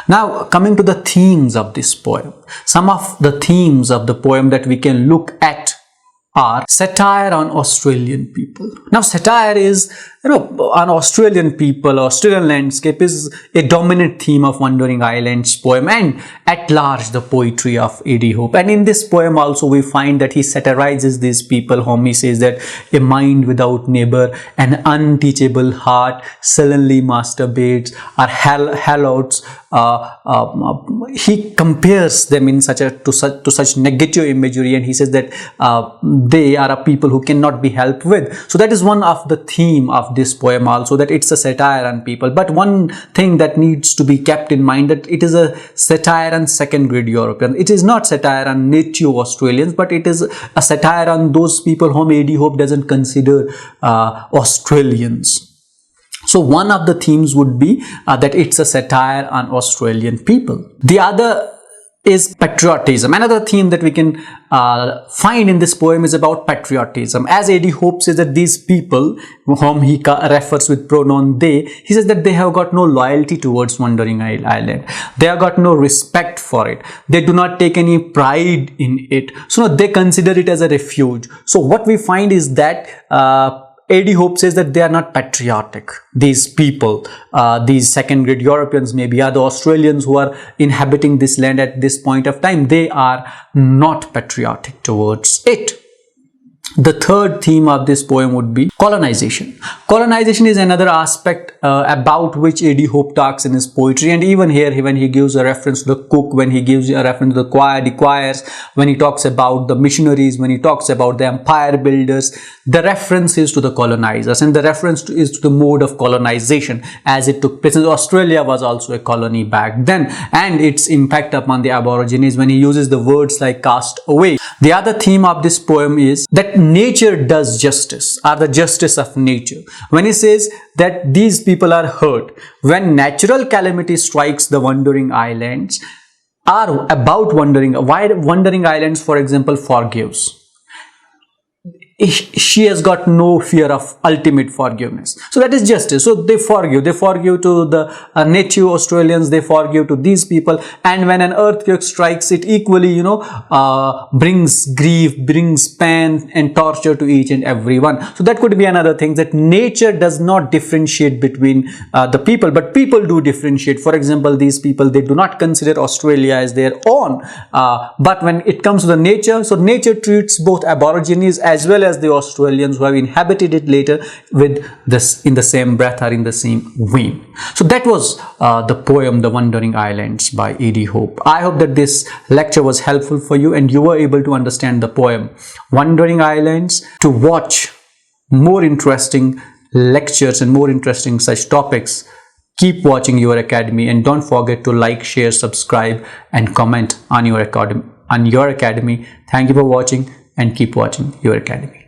Now, coming to the themes of this poem, some of the themes of the poem that we can look at are satire on Australian people. Now, satire is, on Australian people, Australian landscape is a dominant theme of Wandering Islands poem and at large the poetry of A.D. Hope. And in this poem also we find that he satirizes these people whom he says that a mind without neighbor, an unteachable heart, sullenly masturbates, are hallouts. He compares them in to such negative imagery, and he says that they are a people who cannot be helped with. So that is one of the theme of this poem also, that it's a satire on people. But one thing that needs to be kept in mind, that it is a satire on second grade Europeans. It is not satire on native Australians, but it is a satire on those people whom A.D. Hope doesn't consider Australians. So one of the themes would be that it's a satire on Australian people. The other is patriotism. Another theme that we can find in this poem is about patriotism. As A.D. Hope says that these people, whom he refers with pronoun they, he says that they have got no loyalty towards Wandering Island. They have got no respect for it. They do not take any pride in it. So they consider it as a refuge. So what we find is that A.D. Hope says that they are not patriotic. These people, these second grade Europeans, maybe other Australians who are inhabiting this land at this point of time, they are not patriotic towards it. The third theme of this poem would be colonization. Colonization is another aspect about which A.D. Hope talks in his poetry, and even here when he gives a reference to the cook, when he gives a reference to the choirs, when he talks about the missionaries, when he talks about the empire builders, the reference is to the colonizers, and the reference is to the mode of colonization as it took place. Australia was also a colony back then, and its impact upon the Aborigines when he uses the words like cast away. The other theme of this poem is that nature does justice, or the justice of nature. When he says that these people are hurt, when natural calamity strikes the Wandering Islands, or about why Wandering Islands, for example, forgives. She has got no fear of ultimate forgiveness. So that is justice. So they forgive to the native Australians, they forgive to these people, and when an earthquake strikes, it equally brings grief, brings pain and torture to each and every one. So that could be another thing, that nature does not differentiate between the people, but people do differentiate. For example, these people, they do not consider Australia as their own, but when it comes to the nature, so nature treats both Aborigines as well as the Australians who have inhabited it later with this in the same breath or in the same vein. So that was the poem The Wandering Islands by A.D. Hope. I hope that this lecture was helpful for you and you were able to understand the poem Wandering Islands. To watch more interesting lectures and more interesting such topics, keep watching Your Academy, and don't forget to like, share, subscribe and comment on Your Academy. Thank you for watching, and keep watching Your Academy.